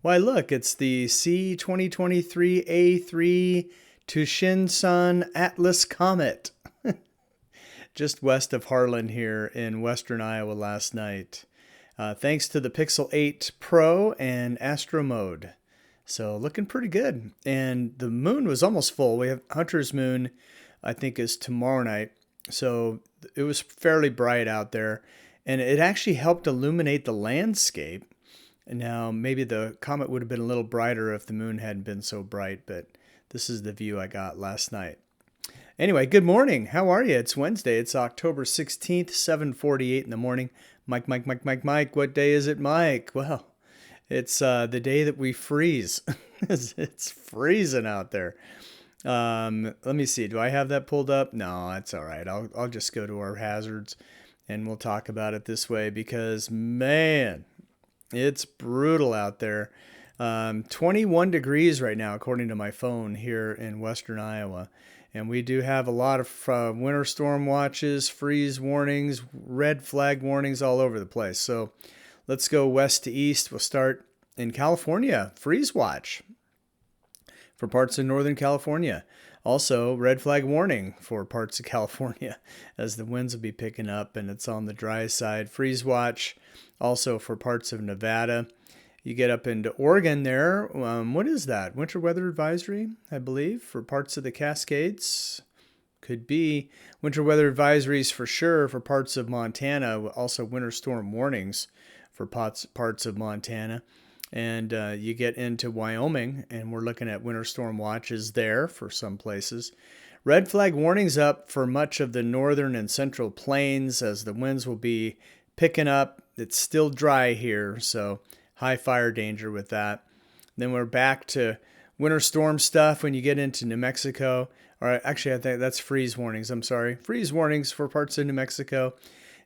Why, look, it's the C 2023 A3 Tushinsan Atlas Comet, just west of Harlan here in western Iowa last night. Thanks to the Pixel 8 Pro and Astro Mode. So looking pretty good. And the moon was almost full. We have Hunter's Moon, I think, is tomorrow night. So it was fairly bright out there. And it actually helped illuminate the landscape. And now maybe the comet would have been a little brighter if the moon hadn't been so bright, but this is the view I got last night. Anyway, good morning. How are you? It's Wednesday. It's October 16th, 7:48 in the morning. Mike, what day is it, Mike? Well, it's the day that we freeze. It's freezing out there. Let me see. Do I have that pulled up? No, that's all right. I'll just go to our hazards and we'll talk about it this way because, man, it's brutal out there. 21 degrees right now, according to my phone here in western Iowa. And we do have a lot of winter storm watches, freeze warnings, red flag warnings all over the place. So let's go west to east. We'll start in California, freeze watch for parts of Northern California. Also, red flag warning for parts of California as the winds will be picking up and it's on the dry side. Freeze watch also for parts of Nevada. You get up into Oregon there. What is that? Winter weather advisory, I believe, for parts of the Cascades. Could be winter weather advisories for sure for parts of Montana. Also winter storm warnings for parts of Montana. And you get into Wyoming, and we're looking at winter storm watches there for some places. Red flag warnings up for much of the northern and central plains as the winds will be picking up. It's still dry here, so high fire danger with that. Then we're back to winter storm stuff when you get into New Mexico. Or actually, I think that's freeze warnings. I'm sorry. Freeze warnings for parts of New Mexico.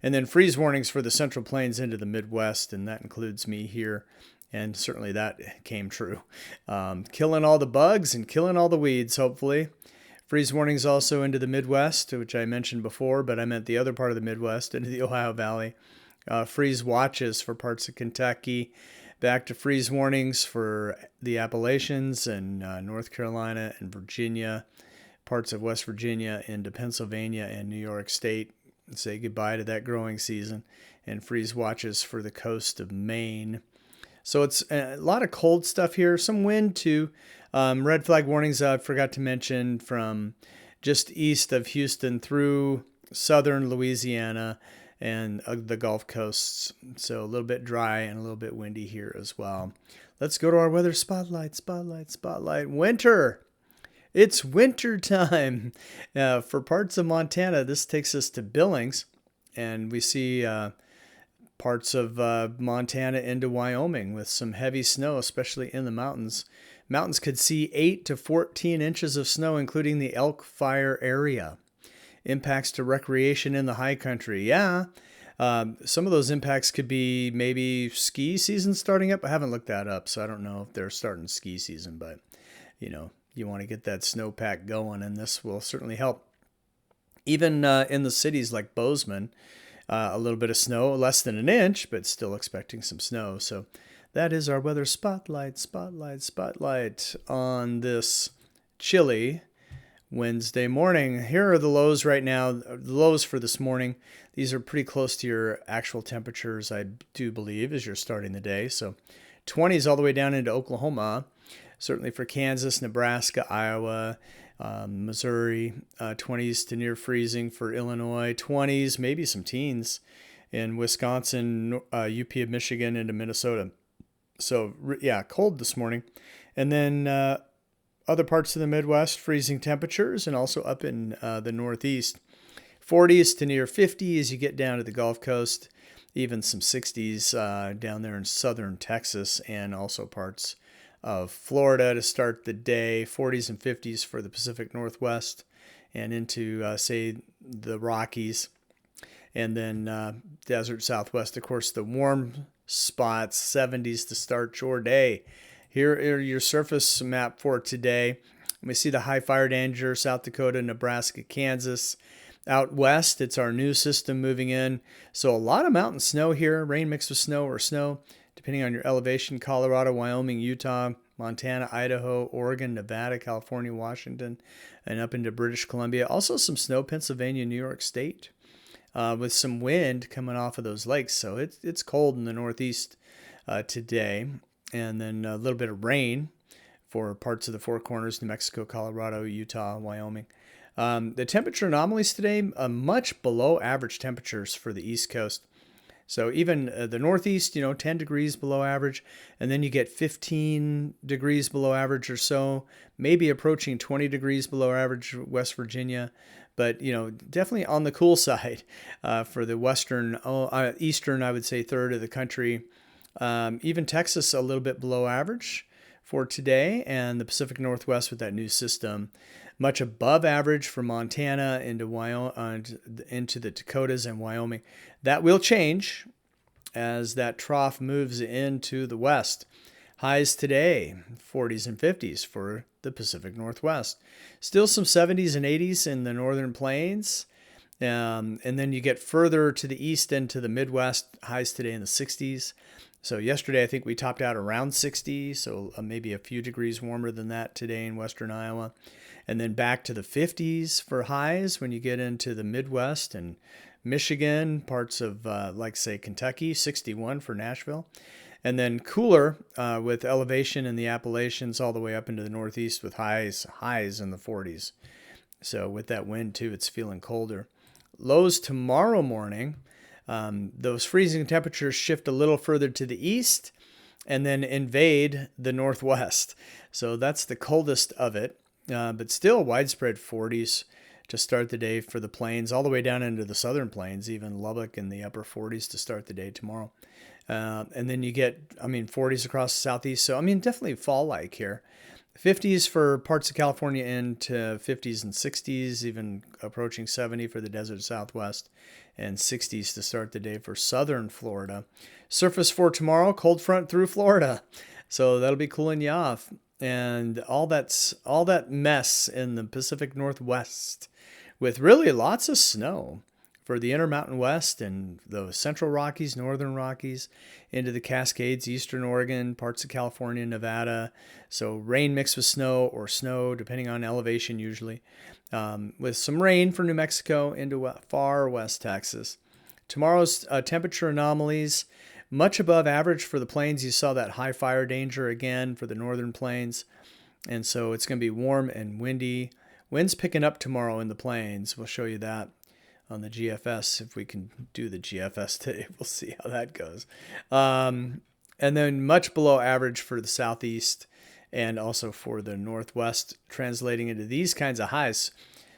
And then freeze warnings for the central plains into the Midwest, and that includes me here. And certainly that came true. Killing all the bugs and killing all the weeds, hopefully. Freeze warnings also into the Midwest, which I mentioned before, but I meant the other part of the Midwest, into the Ohio Valley. Freeze watches for parts of Kentucky. Back to freeze warnings for the Appalachians and North Carolina and Virginia. Parts of West Virginia into Pennsylvania and New York State. Say goodbye to that growing season. And freeze watches for the coast of Maine. So it's a lot of cold stuff here. Some wind too. Red flag warnings I forgot to mention from just east of Houston through southern Louisiana and the Gulf coasts. So a little bit dry and a little bit windy here as well. Let's go to our weather spotlight. Winter. It's winter time. For parts of Montana, this takes us to Billings. And we see parts of Montana into Wyoming with some heavy snow, especially in the mountains. Mountains could see 8 to 14 inches of snow, including the Elk Fire area. Impacts to recreation in the high country. Yeah, some of those impacts could be maybe ski season starting up. I haven't looked that up, so I don't know if they're starting ski season, but you want to get that snowpack going, and this will certainly help. Even in the cities like Bozeman, a little bit of snow, less than an inch, but still expecting some snow. So that is our weather spotlight on this chilly Wednesday morning. Here are the lows right now. The lows for this morning. These are pretty close to your actual temperatures, I do believe, as you're starting the day. So 20s all the way down into Oklahoma. Certainly for Kansas, Nebraska, Iowa, Missouri, 20s to near freezing for Illinois, 20s, maybe some teens in Wisconsin, UP of Michigan into Minnesota. So, yeah, cold this morning. And then other parts of the Midwest, freezing temperatures, and also up in the Northeast. 40s to near 50 as you get down to the Gulf Coast, even some 60s down there in southern Texas and also parts of Florida to start the day, 40s and 50s for the Pacific Northwest and into, say, the Rockies. And then desert Southwest, of course, the warm spots, 70s to start your day. Here are your surface map for today. We see the high fire danger, South Dakota, Nebraska, Kansas. Out west, it's our new system moving in. So a lot of mountain snow here, rain mixed with snow or snow, depending on your elevation, Colorado, Wyoming, Utah, Montana, Idaho, Oregon, Nevada, California, Washington, and up into British Columbia. Also some snow, Pennsylvania, New York State, with some wind coming off of those lakes. So it's cold in the Northeast today. And then a little bit of rain for parts of the Four Corners, New Mexico, Colorado, Utah, Wyoming. The temperature anomalies today, much below average temperatures for the East Coast. So even the Northeast, 10 degrees below average, and then you get 15 degrees below average or so, maybe approaching 20 degrees below average West Virginia, but definitely on the cool side for the eastern, I would say third of the country. Even Texas a little bit below average for today, and the Pacific Northwest with that new system. Much above average for Montana into the Dakotas and Wyoming. That will change as that trough moves into the west. Highs today, 40s and 50s for the Pacific Northwest. Still some 70s and 80s in the northern plains. And then you get further to the east into the Midwest, highs today in the 60s. So yesterday, I think we topped out around 60, so maybe a few degrees warmer than that today in western Iowa. And then back to the 50s for highs when you get into the Midwest and Michigan, parts of, say, Kentucky, 61 for Nashville. And then cooler with elevation in the Appalachians all the way up into the Northeast with highs in the 40s. So with that wind, too, it's feeling colder. Lows tomorrow morning, those freezing temperatures shift a little further to the east and then invade the Northwest. So that's the coldest of it. But still widespread 40s to start the day for the plains, all the way down into the southern plains, even Lubbock in the upper 40s to start the day tomorrow. And then you get, 40s across the southeast. So, definitely fall-like here. 50s for parts of California into 50s and 60s, even approaching 70 for the desert Southwest, and 60s to start the day for southern Florida. Surface for tomorrow, cold front through Florida. So that'll be cooling you off. And all that mess in the Pacific Northwest with really lots of snow for the Intermountain West and the Central Rockies, Northern Rockies, into the Cascades, Eastern Oregon, parts of California, Nevada. So rain mixed with snow or snow, depending on elevation usually, with some rain for New Mexico into far west Texas. Tomorrow's temperature anomalies, much above average for the plains. You saw that high fire danger again for the northern plains. And so it's going to be warm and windy. Winds picking up tomorrow in the plains. We'll show you that on the GFS. If we can do the GFS today, we'll see how that goes. And then much below average for the southeast and also for the northwest, translating into these kinds of highs.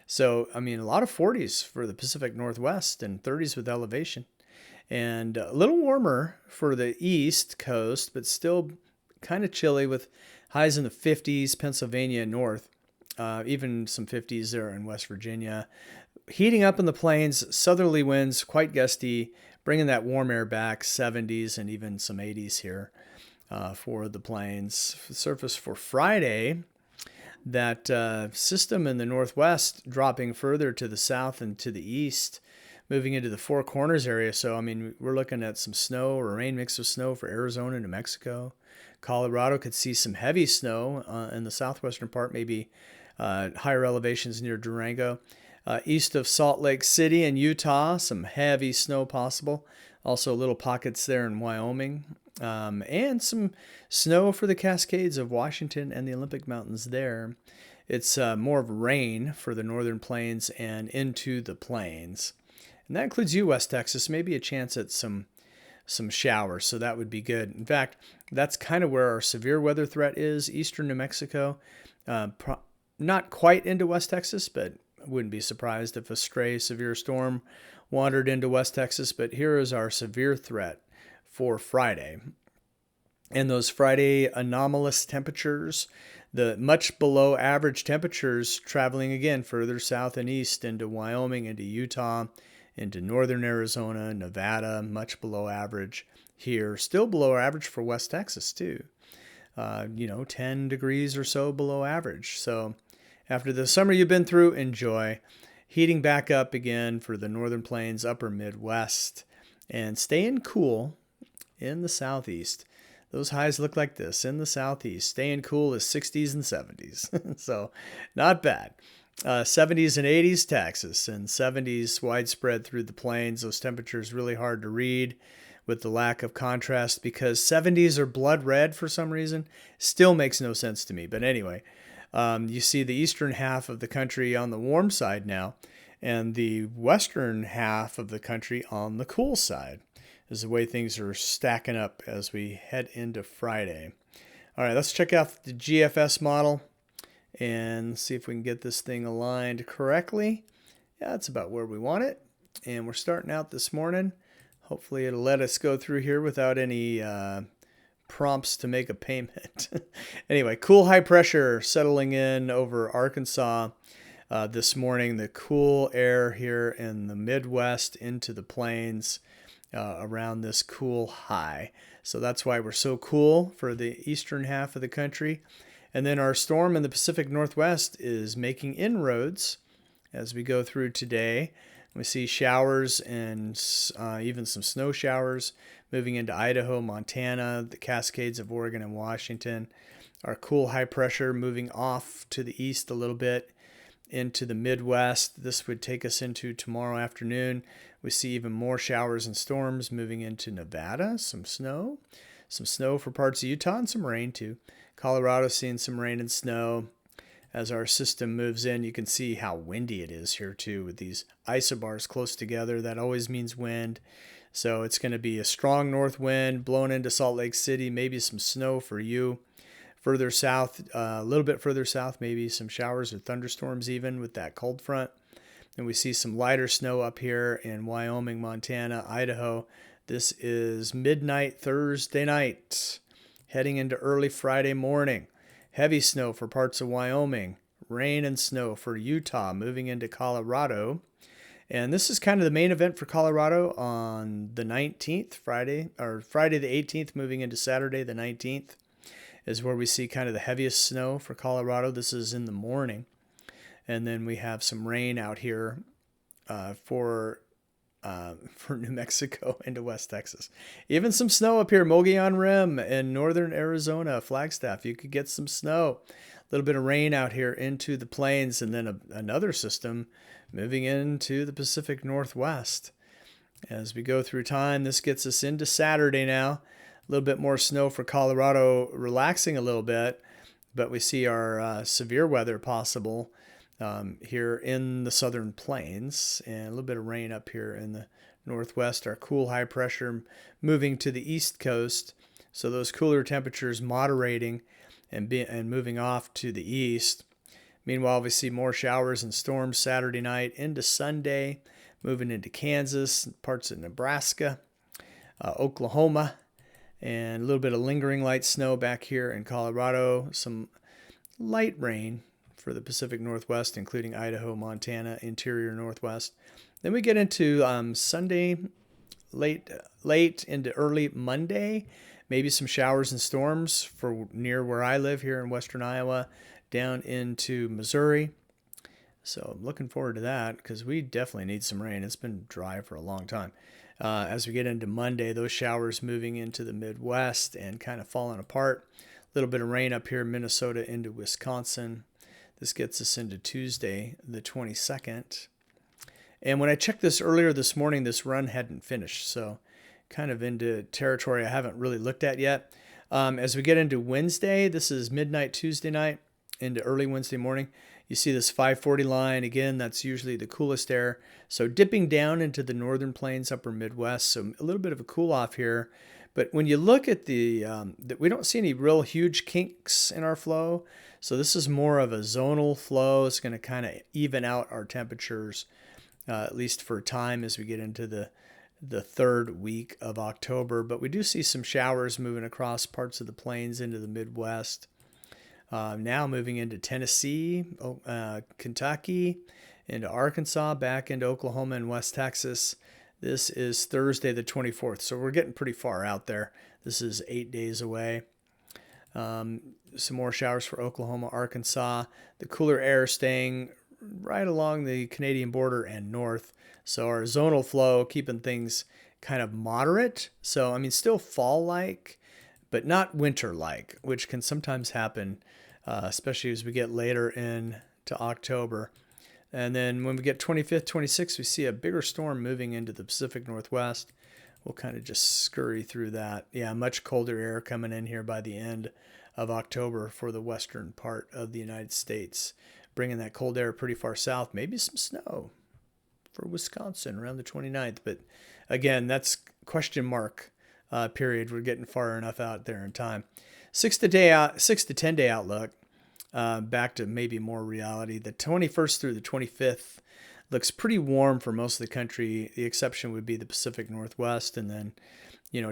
So, a lot of 40s for the Pacific Northwest and 30s with elevation. And a little warmer for the east coast, but still kind of chilly with highs in the 50s, Pennsylvania and north, even some 50s there in West Virginia. Heating up in the plains, southerly winds, quite gusty, bringing that warm air back, 70s and even some 80s here for the plains. Surface for Friday, that system in the northwest dropping further to the south and to the east, moving into the Four Corners area. So, we're looking at some snow or rain mixed with snow for Arizona, New Mexico. Colorado could see some heavy snow in the southwestern part, maybe higher elevations near Durango. East of Salt Lake City and Utah, some heavy snow possible. Also little pockets there in Wyoming. And some snow for the Cascades of Washington and the Olympic Mountains there. It's more of rain for the northern plains and into the plains. And that includes you, West Texas, maybe a chance at some showers, so that would be good. In fact, that's kind of where our severe weather threat is, eastern New Mexico. Not quite into West Texas, but I wouldn't be surprised if a stray severe storm wandered into West Texas. But here is our severe threat for Friday. And those Friday anomalous temperatures, the much below average temperatures traveling again further south and east into Wyoming, into Utah, into northern Arizona, Nevada, much below average here. Still below average for West Texas too. 10 degrees or so below average. So after the summer you've been through, enjoy. Heating back up again for the northern plains, upper Midwest, and staying cool in the southeast. those highs look like this in the southeast. Staying cool is 60s and 70s. So not bad. 70s and 80s Texas, and 70s widespread through the plains. Those temperatures really hard to read with the lack of contrast, because 70s are blood red for some reason. Still makes no sense to me. But anyway, you see the eastern half of the country on the warm side now, and the western half of the country on the cool side, is the way things are stacking up as we head into Friday. All right, let's check out the GFS model and see if we can get this thing aligned correctly. Yeah, that's about where we want it. And we're starting out this morning. Hopefully it'll let us go through here without any prompts to make a payment. Anyway, cool high pressure settling in over Arkansas this morning. The cool air here in the Midwest into the plains around this cool high. So that's why we're so cool for the eastern half of the country. And then our storm in the Pacific Northwest is making inroads as we go through today. We see showers and even some snow showers moving into Idaho, Montana, the Cascades of Oregon and Washington. Our cool high pressure moving off to the east a little bit into the Midwest. This would take us into tomorrow afternoon. We see even more showers and storms moving into Nevada, some snow for parts of Utah, and some rain too. Colorado seeing some rain and snow. As our system moves in, you can see how windy it is here too, with these isobars close together. That always means wind. So it's going to be a strong north wind blowing into Salt Lake City, maybe some snow for you. Further south, a little bit further south, maybe some showers or thunderstorms even with that cold front. And we see some lighter snow up here in Wyoming, Montana, Idaho. This is midnight Thursday night, heading into early Friday morning. Heavy snow for parts of Wyoming, rain and snow for Utah, moving into Colorado. And this is kind of the main event for Colorado on the 19th, Friday the 18th, moving into Saturday the 19th, is where we see kind of the heaviest snow for Colorado. This is in the morning. And then we have some rain out here for New Mexico into West Texas. Even some snow up here, Mogollon Rim in northern Arizona, Flagstaff. You could get some snow. A little bit of rain out here into the plains, and then another system moving into the Pacific Northwest. As we go through time, this gets us into Saturday now. A little bit more snow for Colorado, relaxing a little bit, but we see our severe weather possible here in the southern plains, and a little bit of rain up here in the northwest. Our cool high pressure moving to the east coast, so those cooler temperatures moderating and moving off to the east. Meanwhile, we see more showers and storms Saturday night into Sunday, moving into Kansas, parts of Nebraska, Oklahoma, and a little bit of lingering light snow back here in Colorado. Some light rain for the Pacific Northwest, including Idaho, Montana, interior Northwest. Then we get into Sunday, late into early Monday, maybe some showers and storms for near where I live here in western Iowa, down into Missouri. So I'm looking forward to that because we definitely need some rain. It's been dry for a long time. As we get into Monday, those showers moving into the Midwest and kind of falling apart. A little bit of rain up here in Minnesota into Wisconsin. This gets us into Tuesday, the 22nd. And when I checked this earlier this morning, this run hadn't finished. So kind of into territory I haven't really looked at yet. As we get into Wednesday, this is midnight Tuesday night into early Wednesday morning. You see this 540 line. Again, that's usually the coolest air. So dipping down into the northern plains, upper Midwest. So a little bit of a cool off here. But when you look at we don't see any real huge kinks in our flow. So this is more of a zonal flow. It's going to kind of even out our temperatures, at least for a time as we get into the third week of October. But we do see some showers moving across parts of the plains into the Midwest. Now moving into Tennessee, Kentucky, into Arkansas, back into Oklahoma and West Texas. This is Thursday the 24th, so we're getting pretty far out there. This is 8 days away. Some more showers for Oklahoma, Arkansas. The cooler air staying right along the Canadian border and north. So our zonal flow keeping things kind of moderate. So, I mean, still fall-like, but not winter-like, which can sometimes happen, especially as we get later into October. And then when we get 25th, 26th, we see a bigger storm moving into the Pacific Northwest. We'll kind of just scurry through that. Yeah, much colder air coming in here by the end of October for the western part of the United States, bringing that cold air pretty far south. Maybe some snow for Wisconsin around the 29th. But again, that's question mark period. We're getting far enough out there in time. 6 to 10 day outlook. Back to maybe more reality. The 21st through the 25th looks pretty warm for most of the country. The exception would be the Pacific Northwest, and then,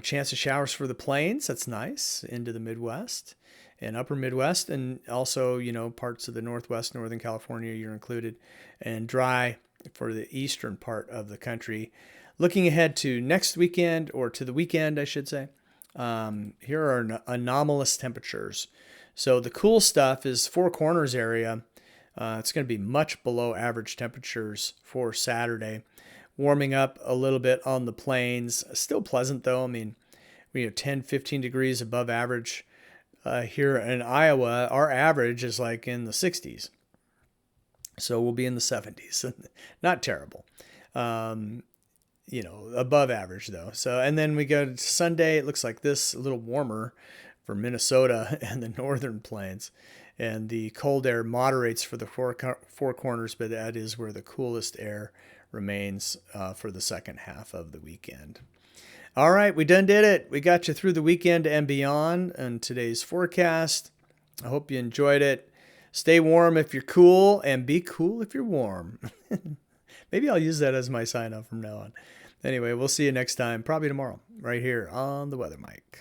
chance of showers for the plains. That's nice, into the Midwest and upper Midwest, and also, parts of the Northwest, Northern California, you're included, and dry for the eastern part of the country. Looking ahead to next weekend, or to the weekend, I should say, here are anomalous temperatures. So the cool stuff is Four Corners area. It's going to be much below average temperatures for Saturday. Warming up a little bit on the plains. Still pleasant though. I mean, we have 10, 15 degrees above average here in Iowa. Our average is like in the 60s. So we'll be in the 70s. Not terrible. Above average though. So, and then we go to Sunday. It looks like this, a little warmer for Minnesota and the northern plains, and the cold air moderates for the Four Corners, but that is where the coolest air remains for the second half of the weekend. All right, we done did it. We got you through the weekend and beyond on today's forecast. I hope you enjoyed it. Stay warm if you're cool, and be cool if you're warm. Maybe I'll use that as my sign off from now on. Anyway, we'll see you next time, probably tomorrow, right here on the Weather Mic.